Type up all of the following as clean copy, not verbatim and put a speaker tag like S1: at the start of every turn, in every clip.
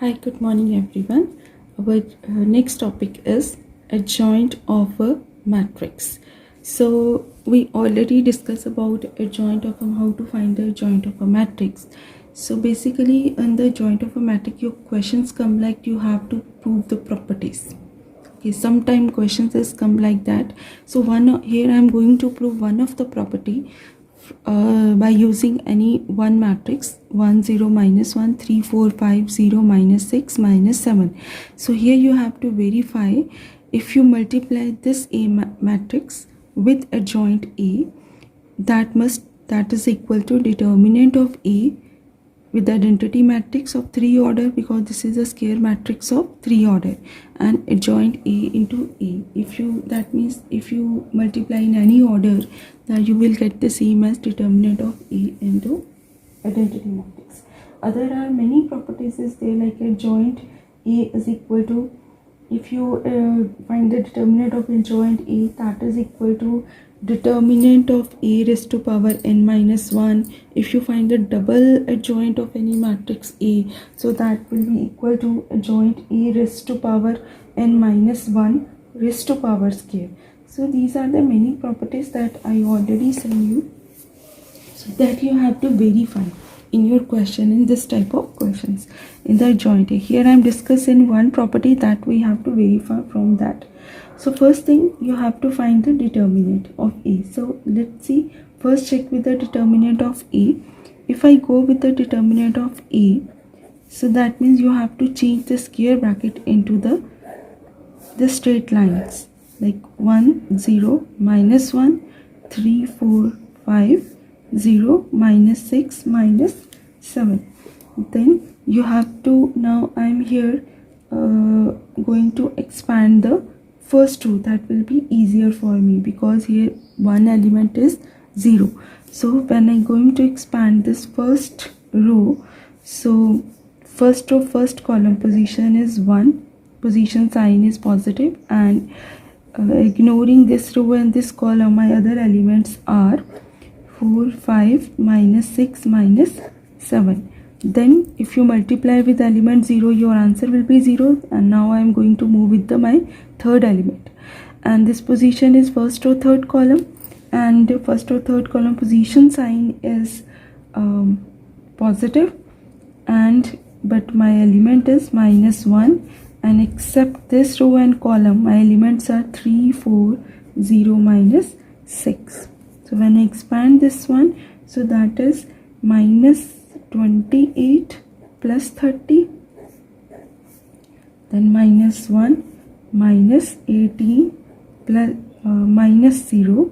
S1: Hi, good morning everyone. Our next topic is adjoint of a matrix. So we already discussed about adjoint of how to find the adjoint of a matrix. So basically in the adjoint of a matrix your questions come like you have to prove the properties. Okay, sometimes questions is come like that. So here I am going to prove one of the property by using any one matrix 1 0 minus 1 3 4 5 0 minus 6 minus 7. So here you have to verify if you multiply this A matrix with adjoint A, that is equal to determinant of A with the identity matrix of 3 order, because this is a square matrix of 3 order, and adjoint A into A. That means if you multiply in any order, then you will get the same as determinant of A into identity matrix. There are many properties is there, like adjoint A is equal to, if you find the determinant of adjoint A, that is equal to determinant of A raised to power n minus 1. If you find the double adjoint of any matrix A, so that will be equal to adjoint A raised to power n minus 1 raised to power square. So these are the many properties that I already sent you, so that you have to verify in your question, in this type of questions in the adjoint A. Here I am discussing one property that we have to verify from that. So first thing, you have to find the determinant of A. So let's see, first check with the determinant of A. If I go with the determinant of A, so that means you have to change the square bracket into the straight lines, like 1 0 minus 1 3 4 5 0 minus 6 minus 7. Then you have to, now I am here going to expand the first row. That will be easier for me because here one element is 0. So when I am going to expand this first row, so first row first column position is 1, position sign is positive, and ignoring this row and this column, my other elements are 4 5 minus 6 minus 7. Then if you multiply with element 0, your answer will be 0. And now I am going to move with my third element, and this position is first row third column, and first row third column position sign is positive, and but my element is minus 1, and except this row and column my elements are 3 4 0 minus 6. So when I expand this one, so that is minus 28 plus 30, then minus 1 minus 18 plus minus 0.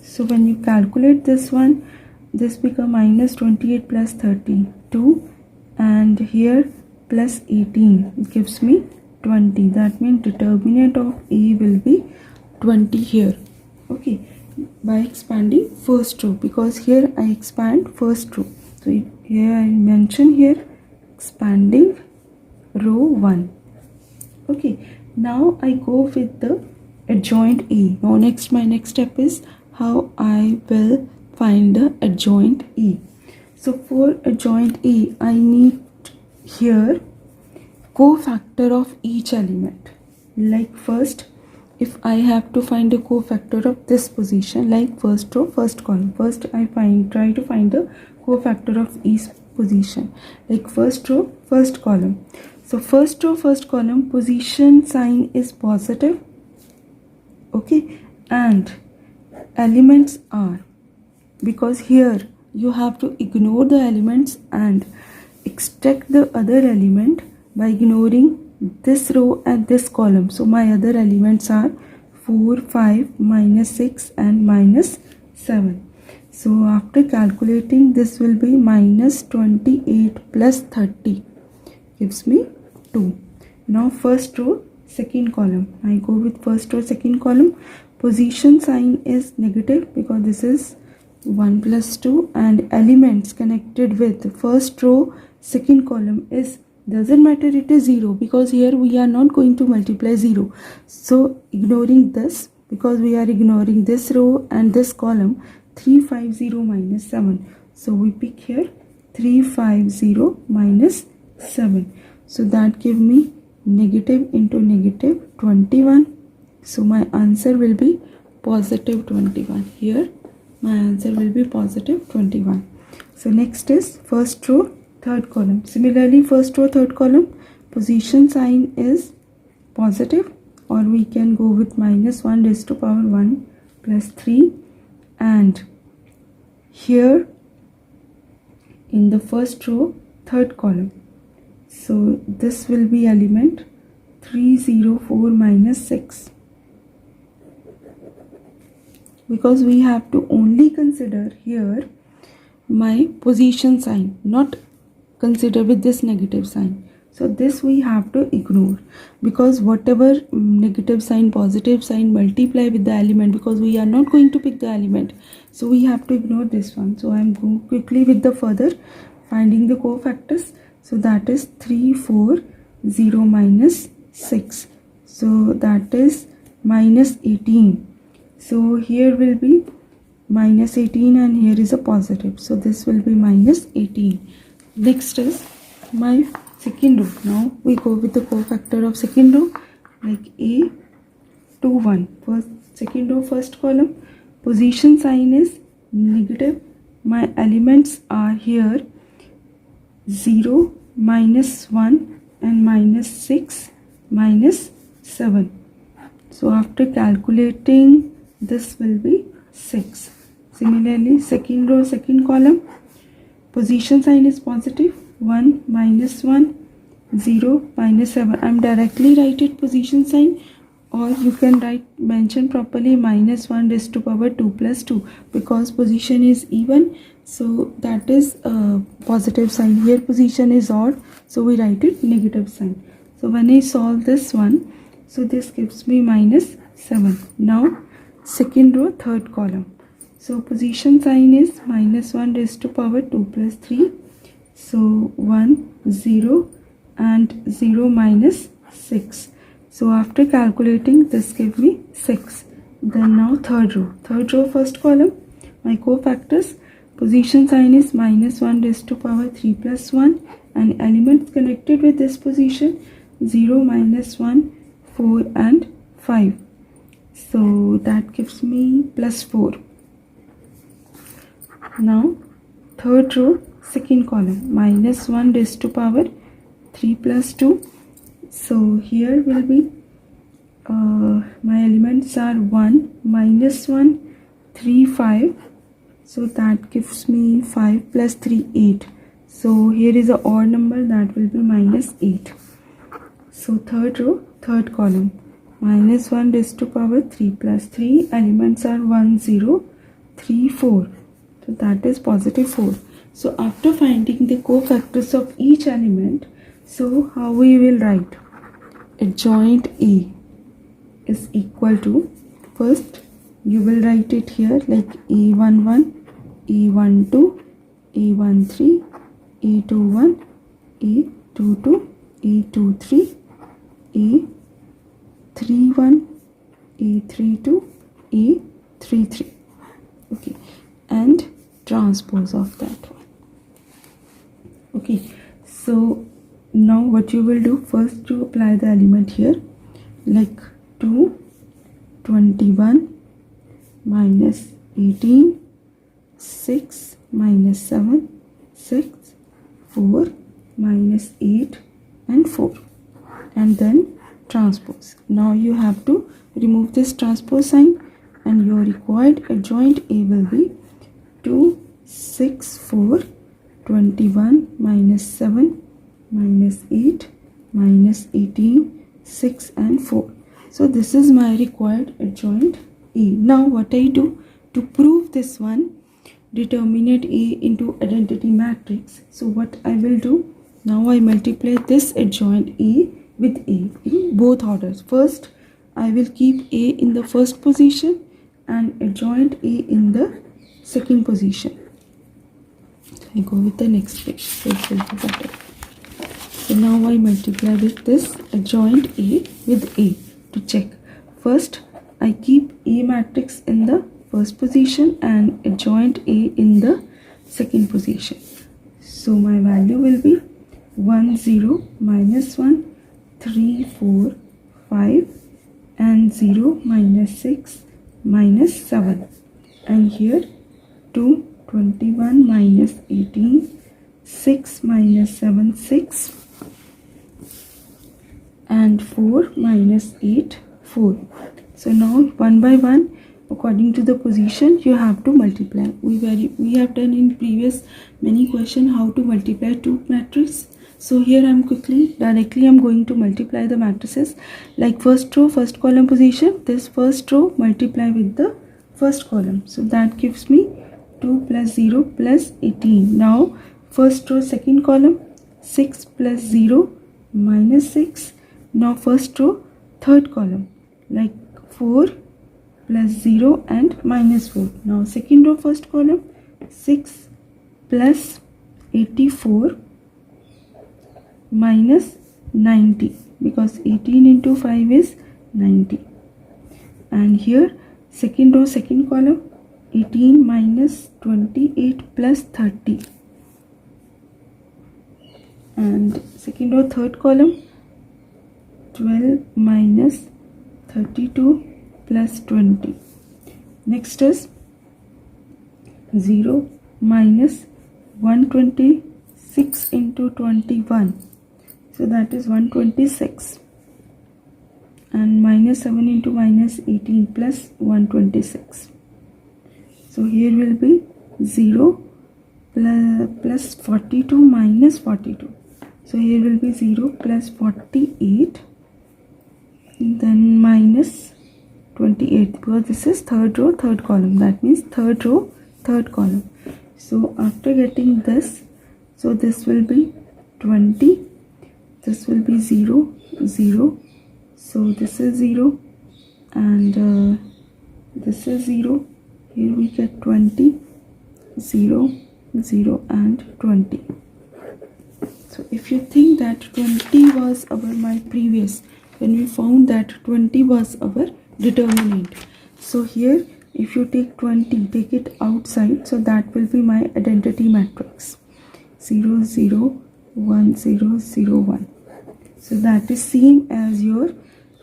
S1: So when you calculate this one, this becomes minus 28 plus 32, and here plus 18 gives me 20. That means determinant of A will be 20 here. Okay, by expanding first row, because here I expand first row. So here I mention here expanding row 1. Okay, now I go with the adjoint A. Now my next step is how I will find the adjoint A. So for adjoint A, I need here cofactor of each element. Like first, if I have to find the cofactor of this position, like first row first column, first I try to find the cofactor of each position, like first row first column. So first row first column position sign is positive, okay, and elements are, because here you have to ignore the elements and extract the other element by ignoring this row and this column. So my other elements are 4 5 minus 6 and minus 7. So after calculating, this will be minus 28 plus 30 gives me 2. Now first row second column, I go with first row second column. Position sign is negative because this is 1 plus 2, and elements connected with first row second column is, doesn't matter, it is 0 because here we are not going to multiply 0. So ignoring this, because we are ignoring this row and this column, 350 minus 7. So we pick here 350 minus 7. So that give me negative into negative 21. So my answer will be positive 21. Here my answer will be positive 21. So next is first row, third column. Similarly, first row, third column, position sign is positive, or we can go with minus 1 raised to power 1 plus 3. And here in the first row, third column, so this will be element 304 minus 6, because we have to only consider here my position sign, not consider with this negative sign. So this we have to ignore, because whatever negative sign, positive sign multiply with the element, because we are not going to pick the element, so we have to ignore this one. So I am going quickly with the further finding the cofactors. So that is 340 minus 6, so that is minus 18. So here will be minus 18 and here is a positive, so this will be minus 18. Next is my second row. Now we go with the cofactor of second row, like A 2 1. First, second row, first column, position sign is negative. My elements are here 0, minus 1 and minus 6, minus 7. So after calculating, this will be 6. Similarly, second row, second column, position sign is positive, 1, minus 1, 0, minus 7. I am directly write it position sign, or you can write, mention properly, minus 1 raised to power 2 plus 2, because position is even, so that is a positive sign. Here position is odd, so we write it negative sign. So when I solve this one, so this gives me minus 7. Now second row, third column, so position sign is minus 1 raised to power 2 plus 3. So 1, 0 and 0 minus 6. So after calculating, this gives me 6. Then now third row, first column, my cofactors, position sign is minus 1 raised to power 3 plus 1, and elements connected with this position 0, minus 1, 4 and 5. So that gives me plus 4. Now third row, second column, minus 1 raised to power 3 plus 2. So here will be my elements are 1, minus 1, 3, 5. So that gives me 5 plus 3, 8. So here is an odd number, that will be minus 8. So third row, third column, minus 1 raised to power 3 plus 3. Elements are 1, 0, 3, 4. So that is positive 4. So after finding the cofactors of each element, so how we will write? Adjoint A is equal to, first you will write it here like A11, A12, A13, A21, A22, A23, A31, A32, A33. Okay, and transpose of that one. Okay, so now what you will do, first you apply the element here, like 2, 21 minus 18, 6 minus 7, 6, 4 minus 8 and 4, and then transpose. Now you have to remove this transpose sign, and your required adjoint A will be 2, 6, 4, 21 minus 7 minus 8 minus 18, 6 and 4. So this is my required adjoint A. Now what I do to prove this one, determinate A into identity matrix. So what I will do, now I multiply this adjoint A with A in both orders. First I will keep A in the first position and adjoint A in the second position. I go with the next page, so it will be better. So now I multiply with this adjoint A with A to check. First I keep A matrix in the first position and adjoint A in the second position. So my value will be 1 0 minus 1 3 4 5 and 0 minus 6 minus 7, and here 2 21 minus 18 6 minus 7 6 and 4 minus 8 4. So now one by one, according to the position, you have to multiply. We have done in previous many questions how to multiply two matrices. So here I am directly I'm going to multiply the matrices. Like first row, first column position, this first row multiply with the first column. So that gives me 2 plus 0 plus 18. Now first row, second column, 6 plus 0 minus 6. Now first row, third column, like 4 plus 0 and minus 4. Now second row, first column, 6 plus 84 minus 90, because 18 into 5 is 90. And here second row, second column, 18 minus 28 plus 30. And second row, third column, 12 minus 32 plus 20. Next is 0 minus 126 into 21. So that is 126. And minus 7 into minus 18 plus 126. So here will be 0 plus 42 minus 42. So here will be 0 plus 48. Then minus 28, because this is third row, third column. That means third row, third column. So after getting this, so this will be 20. This will be 0, 0. So this is 0 and this is 0. Here we get 20, 0, 0 and 20. So if you think that 20 was my previous, when we found that 20 was our determinant. So here if you take 20, take it outside, so that will be my identity matrix, 0 0 1 0 0 1. So that is same as your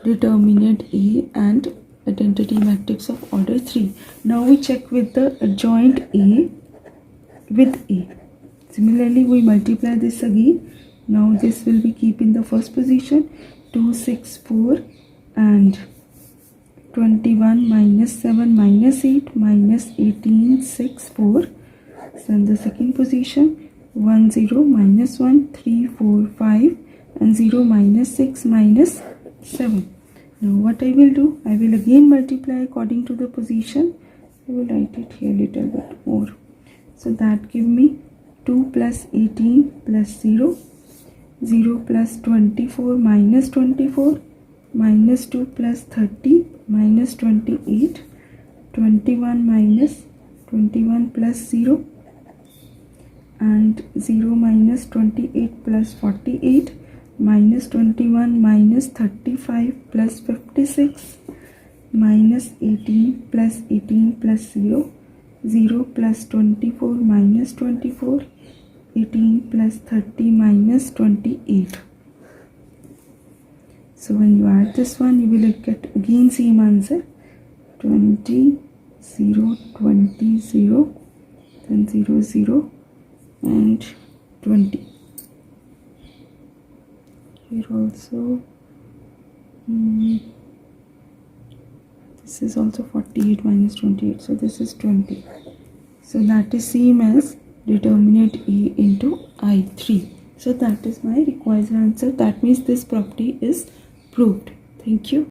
S1: determinant A and identity matrix of order 3. Now we check with the adjoint A with A. Similarly we multiply this again. Now this will be keep in the first position, 2 6 4 and 21 minus 7 minus 8 minus 18 6 4. So in the second position, 1 0 minus 1 3 4 5 and 0 minus 6 minus 7. Now what I will do, I will again multiply according to the position. I will write it here little bit more. So that give me 2 plus 18 plus 0, 0 plus 24 minus 24, minus 2 plus 30 minus 28, 21 minus 21 plus 0 and 0 minus 28 plus 48, minus 21 minus 35 plus 56, minus 18 plus 18 plus 0, 0 plus 24 minus 24, 18 plus 30 minus 28. So when you add this one, you will get again same answer, 20 0 20 0, then 0 0 and 20. Here also this is also 48 minus 28, so this is 20. So that is same as determinant A into I3. So that is my required answer. That means this property is proved. Thank you.